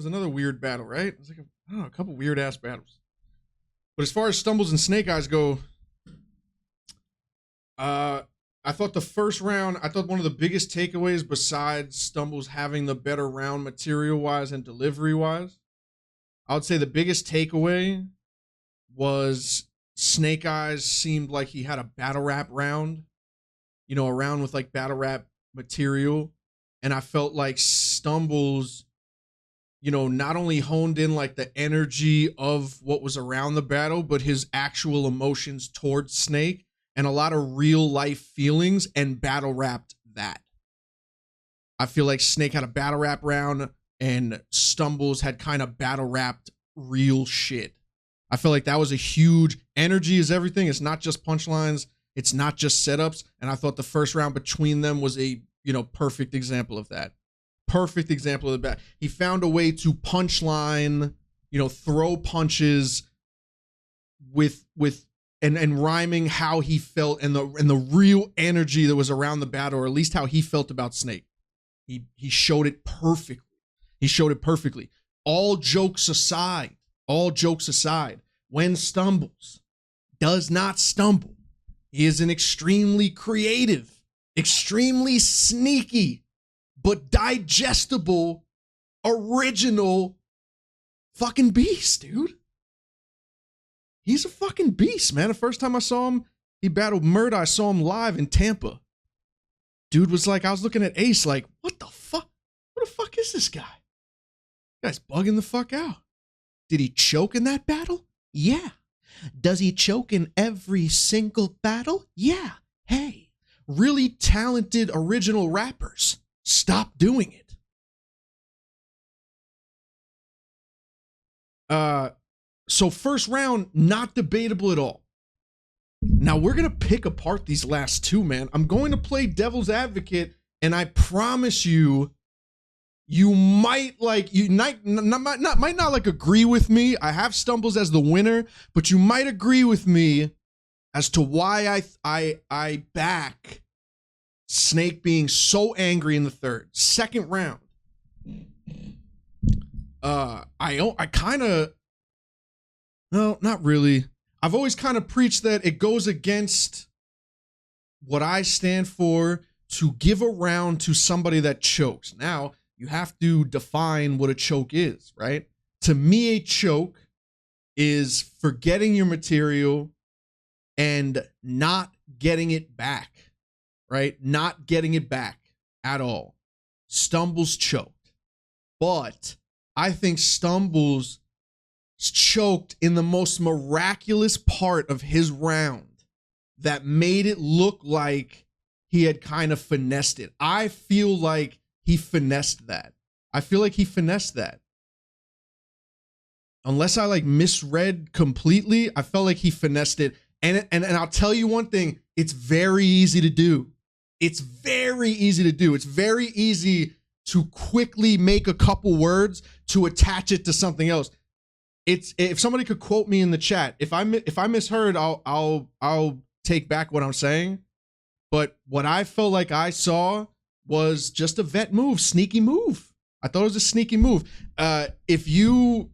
was another weird battle, right? It was like a couple weird ass battles. But as far as stumbles and snake eyes go, I thought the first round, I thought one of the biggest takeaways besides Stumbles having the better round material-wise and delivery-wise, I would say the biggest takeaway was Snake Eyes seemed like he had a battle rap round, you know, a round with like battle rap material. And I felt like Stumbles, you know, not only honed in like the energy of what was around the battle, but his actual emotions towards Snake and a lot of real life feelings and battle rapped that. I feel like Snake had a battle rap round and Stumbles had kind of battle rapped real shit. I feel like that was a huge energy is everything. It's not just punchlines. It's not just setups. And I thought the first round between them was a, you know, perfect example of that. Perfect example of that. He found a way to punchline, you know, throw punches with and rhyming how he felt and the real energy that was around the battle, or at least how he felt about Snake. He showed it perfectly. He showed it perfectly. All jokes aside, when Stumbles does not stumble, he is an extremely creative, extremely sneaky, but digestible, original fucking beast, dude. He's a fucking beast, man. The first time I saw him, he battled Murda. I saw him live in Tampa. Dude was like, I was looking at Ace like, what the fuck? What the fuck is this guy? This guy's bugging the fuck out. Did he choke in that battle? Yeah. Does he choke in every single battle? Yeah. Hey, really talented original rappers, stop doing it. So first round, not debatable at all. Now we're going to pick apart these last two, man. I'm going to play devil's advocate, and I promise you, you might like, you might not like agree with me. I have Stumbles as the winner, but you might agree with me as to why I back Snake being so angry in the third. Second round. I kind of, no, not really. I've always kind of preached that it goes against what I stand for to give a round to somebody that chokes. Now, you have to define what a choke is, right? To me, a choke is forgetting your material and not getting it back, right? Not getting it back at all. Stumbles choked. But I think Stumbles choked in the most miraculous part of his round that made it look like he had kind of finessed it. I feel like he finessed that. I feel like he finessed that. Unless I like misread completely, I felt like he finessed it. And I'll tell you one thing, it's very easy to do. It's very easy to do. It's very easy to quickly make a couple words to attach it to something else. It's, if somebody could quote me in the chat, if I misheard, I'll take back what I'm saying. But what I felt like I saw was just a vet move, sneaky move. I thought it was a sneaky move. If you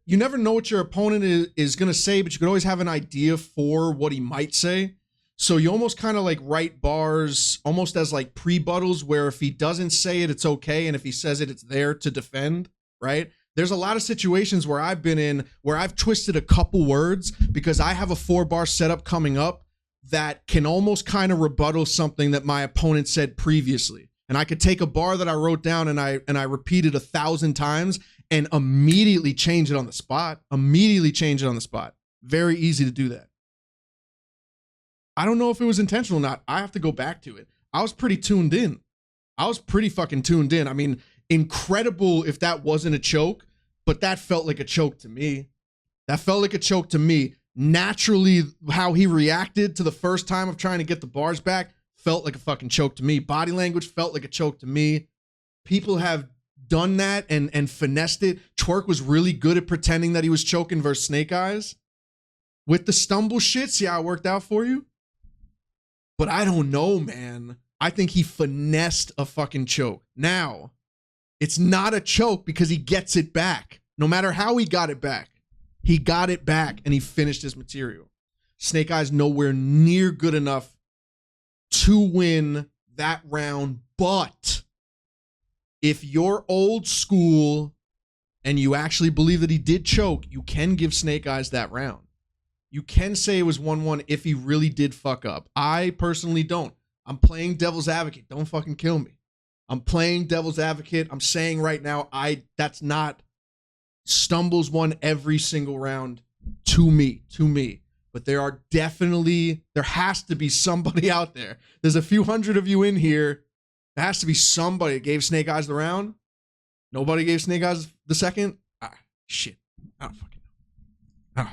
never know what your opponent is going to say, but you could always have an idea for what he might say. So you almost kind of like write bars almost as like pre-buttals, where if he doesn't say it, it's okay. And if he says it, it's there to defend, right? There's a lot of situations where I've been in where I've twisted a couple words because I have a 4-bar setup coming up that can almost kind of rebuttal something that my opponent said previously. And I could take a bar that I wrote down and I repeated 1,000 times and immediately change it on the spot. Very easy to do that. I don't know if it was intentional or not. I have to go back to it. I was pretty tuned in. I was pretty fucking tuned in. I mean, incredible if that wasn't a choke, but that felt like a choke to me. That felt like a choke to me. Naturally, how he reacted to the first time of trying to get the bars back felt like a fucking choke to me. Body language felt like a choke to me. People have done that and finessed it. Twerk was really good at pretending that he was choking versus Snake Eyes. With the stumble shit, see how it worked out for you? But I don't know, man. I think he finessed a fucking choke. Now, It's not a choke because he gets it back. No matter how he got it back and he finished his material. Snake Eyes nowhere near good enough to win that round. But if you're old school and you actually believe that he did choke, you can give Snake Eyes that round. You can say it was 1-1 if he really did fuck up. I personally don't. I'm playing devil's advocate. Don't fucking kill me. I'm playing devil's advocate. I'm saying right now, that's not Stumbles won every single round to me. But there has to be somebody out there. There's a few hundred of you in here. There has to be somebody that gave Snake Eyes the round. Nobody gave Snake Eyes the second. Shit. I don't fucking know.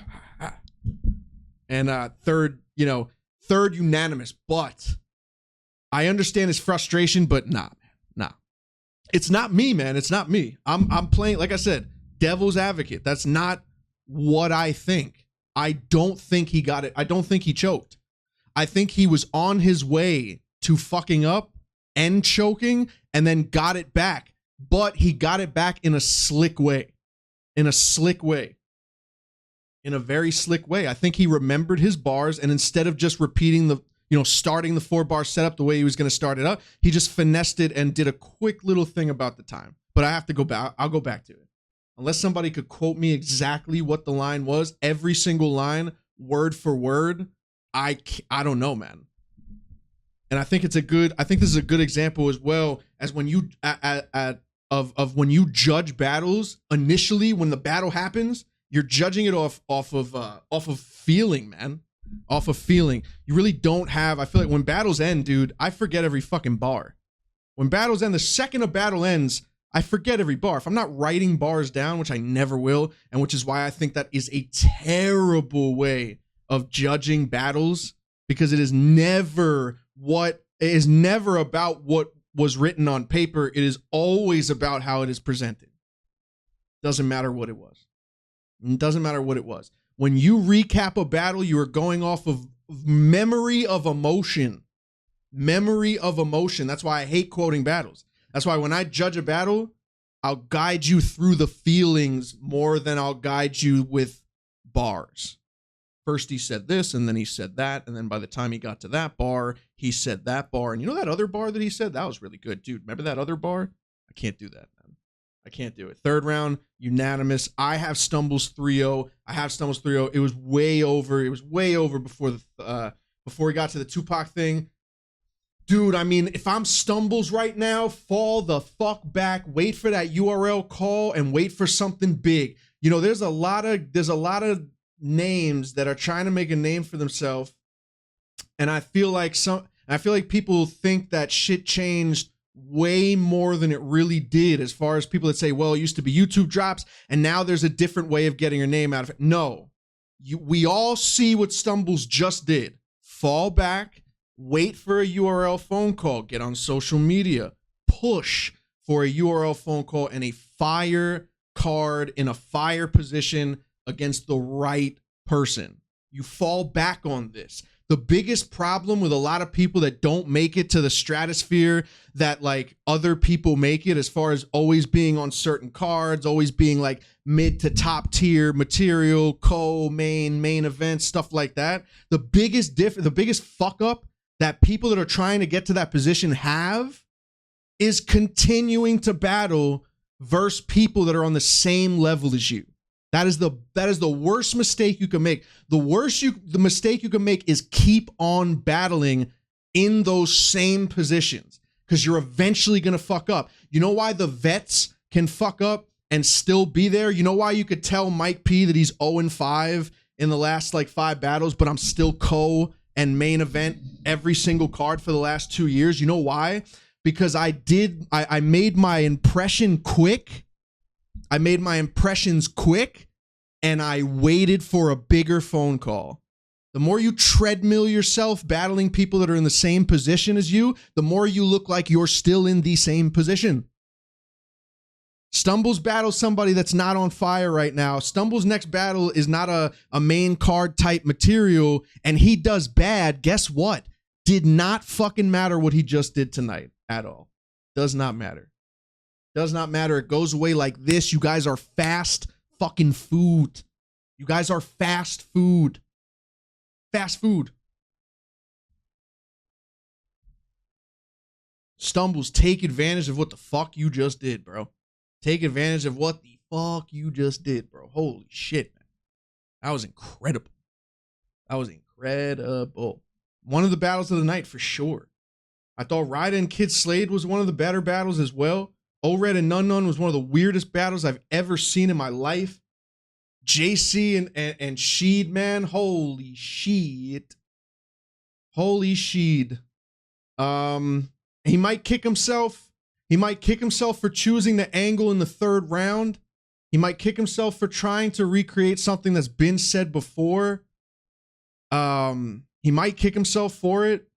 And third unanimous. But I understand his frustration, but nah. It's not me, man. It's not me. I'm playing, like I said, devil's advocate. That's not what I think. I don't think he got it. I don't think he choked. I think he was on his way to fucking up and choking and then got it back. But he got it back in a slick way. In a very slick way. I think he remembered his bars, and instead of just repeating starting the 4-bar setup the way he was going to start it up, he just finessed it and did a quick little thing about the time. But I have to go back. I'll go back to it. Unless somebody could quote me exactly what the line was, every single line, word for word, I don't know, man. And I think this is a good example as well as when you of when you judge battles initially. When the battle happens, you're judging it off of feeling, man. Off of feeling. You really don't have. I feel like when battles end, dude, I forget every fucking bar. When battles end, the second a battle ends, I forget every bar. If I'm not writing bars down, which I never will, and which is why I think that is a terrible way of judging battles, because it is never about what was written on paper. It is always about how it is presented. Doesn't matter what it was. It doesn't matter what it was. When you recap a battle, you are going off of memory of emotion. Memory of emotion. That's why I hate quoting battles. That's why when I judge a battle, I'll guide you through the feelings more than I'll guide you with bars. First he said this, and then he said that, and then by the time he got to that bar, he said that bar. And you know that other bar that he said? That was really good, dude. Remember that other bar? I can't do that, man. I can't do it. Third round, unanimous. I have Stumbles 3-0. It was way over before he got to the Tupac thing. Dude, I mean, if I'm Stumbles right now, fall the fuck back, wait for that URL call and wait for something big. You know, there's a lot of names that are trying to make a name for themselves. And I feel like people think that shit changed way more than it really did, as far as people that say, well, it used to be YouTube drops and now there's a different way of getting your name out of it. No, we all see what Stumbles just did. Fall back. Wait for a URL phone call. Get on social media. Push for a URL phone call and a fire card in a fire position against the right person. You fall back on this. The biggest problem with a lot of people that don't make it to the stratosphere that like other people make it, as far as always being on certain cards, always being like mid to top tier material, main event, stuff like that. The biggest fuck up that people that are trying to get to that position have is continuing to battle versus people that are on the same level as you. That is the worst mistake you can make. The mistake you can make is keep on battling in those same positions, because you're eventually going to fuck up. You know why the vets can fuck up and still be there? You know why you could tell Mike P that he's 0-5 in the last like 5 battles, but I'm still and main event every single card for the last 2 years? You know why? Because I made my impression quick. I made my impressions quick, and I waited for a bigger phone call. The more you treadmill yourself battling people that are in the same position as you, the more you look like you're still in the same position. Stumbles battles somebody that's not on fire right now. Stumbles' next battle is not a main card type material, and he does bad. Guess what? Did not fucking matter what he just did tonight at all. Does not matter. Does not matter. It goes away like this. You guys are fast fucking food. You guys are fast food. Fast food. Stumbles, take advantage of what the fuck you just did, bro. Take advantage of what the fuck you just did, bro. Holy shit, man. That was incredible. That was incredible. One of the battles of the night for sure. I thought Ryder and Kid Slade was one of the better battles as well. O-Red and Nun Nun was one of the weirdest battles I've ever seen in my life. JC and Sheed, man. Holy shit. Holy Sheed. He might kick himself. He might kick himself for choosing the angle in the third round. He might kick himself for trying to recreate something that's been said before. He might kick himself for it.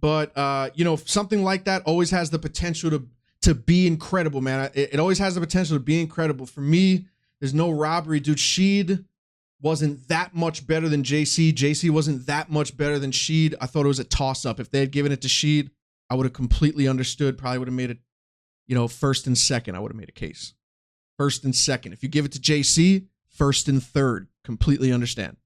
But, you know, something like that always has the potential to be incredible, man. It always has the potential to be incredible. For me, there's no robbery, dude. Sheed wasn't that much better than JC. JC wasn't that much better than Sheed. I thought it was a toss-up. If they had given it to Sheed, I would have completely understood. Probably would have made it, you know, first and second. I would have made a case. First and second. If you give it to JC, first and third. Completely understand.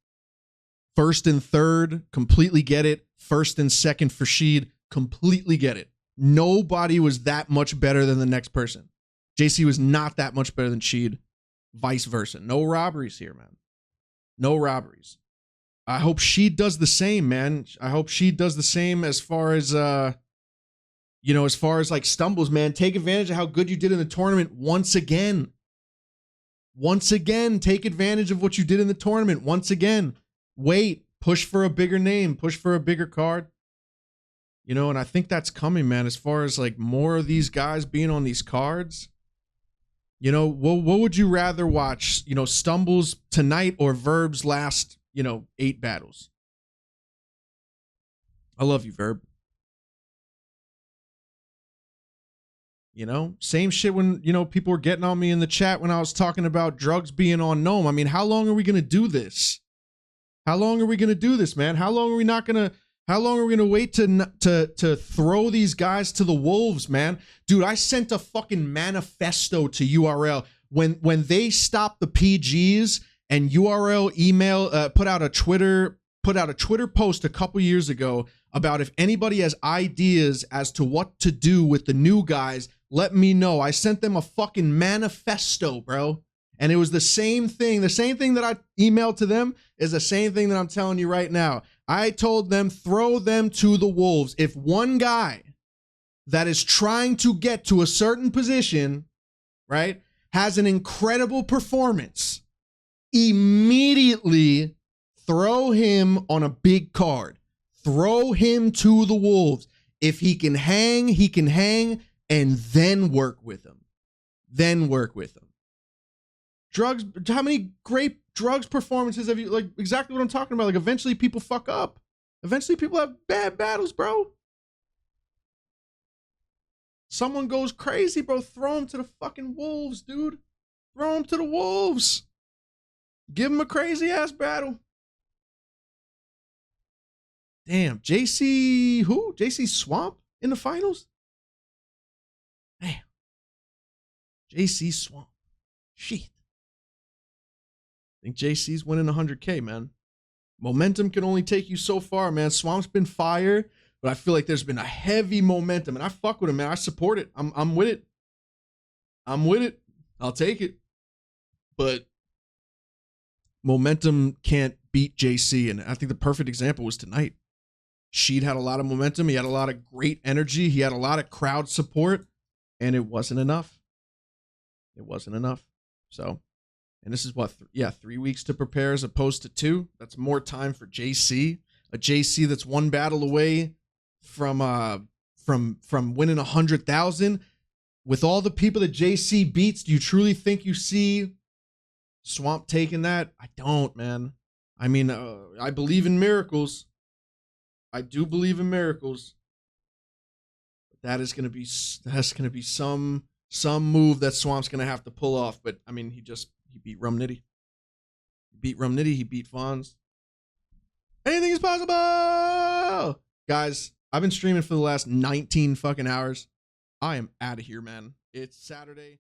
First and third, completely get it. First and second for Sheed, completely get it. Nobody was that much better than the next person. JC was not that much better than Sheed. Vice versa. No robberies here, man. No robberies. I hope Sheed does the same, man. I hope Sheed does the same as far as, you know, as far as like stumbles, man. Take advantage of how good you did in the tournament once again. Once again, take advantage of what you did in the tournament once again. Wait, push for a bigger name, push for a bigger card. You know, and I think that's coming, man, as far as like more of these guys being on these cards. You know, what would you rather watch? You know, Stumbles tonight or Verb's last, you know, 8 battles? I love you, Verb. You know, same shit when, you know, people were getting on me in the chat when I was talking about drugs being on Gnome. I mean, how long are we going to do this? How long are we going to do this, man? How long are we not going to, how long are we going to wait to throw these guys to the wolves, man? Dude, I sent a fucking manifesto to URL when they stopped the PGs and URL email, put out a Twitter post a couple years ago about if anybody has ideas as to what to do with the new guys, let me know. I sent them a fucking manifesto, bro. And it was the same thing. The same thing that I emailed to them is the same thing that I'm telling you right now. I told them, throw them to the wolves. If one guy that is trying to get to a certain position, right, has an incredible performance, immediately throw him on a big card. Throw him to the wolves. If he can hang, and then work with him. Then work with him. Drugs, how many great drugs performances have you, like, exactly what I'm talking about. Like, eventually people fuck up. Eventually people have bad battles, bro. Someone goes crazy, bro. Throw him to the fucking wolves, dude. Throw him to the wolves. Give him a crazy ass battle. Damn, JC, who? JC Swamp in the finals? Damn. JC Swamp. Shit. I think JC's winning 100K, man. Momentum can only take you so far, man. Swamp's been fire, but I feel like there's been a heavy momentum, and I fuck with him, man. I support it. I'm with it. I'm with it. I'll take it. But momentum can't beat JC, and I think the perfect example was tonight. Sheed had a lot of momentum. He had a lot of great energy. He had a lot of crowd support, and it wasn't enough. It wasn't enough. So, and this is what, 3 weeks to prepare as opposed to 2. That's more time for JC. A JC that's one battle away from winning 100,000. With all the people that JC beats, do you truly think you see Swamp taking that? I don't, man. I mean, I believe in miracles. I do believe in miracles. That's going to be some move that Swamp's going to have to pull off. But I mean, he beat Rum Nitty. He beat Rum Nitty. He beat Fonz. Anything is possible, guys. I've been streaming for the last 19 fucking hours. I am out of here, man. It's Saturday.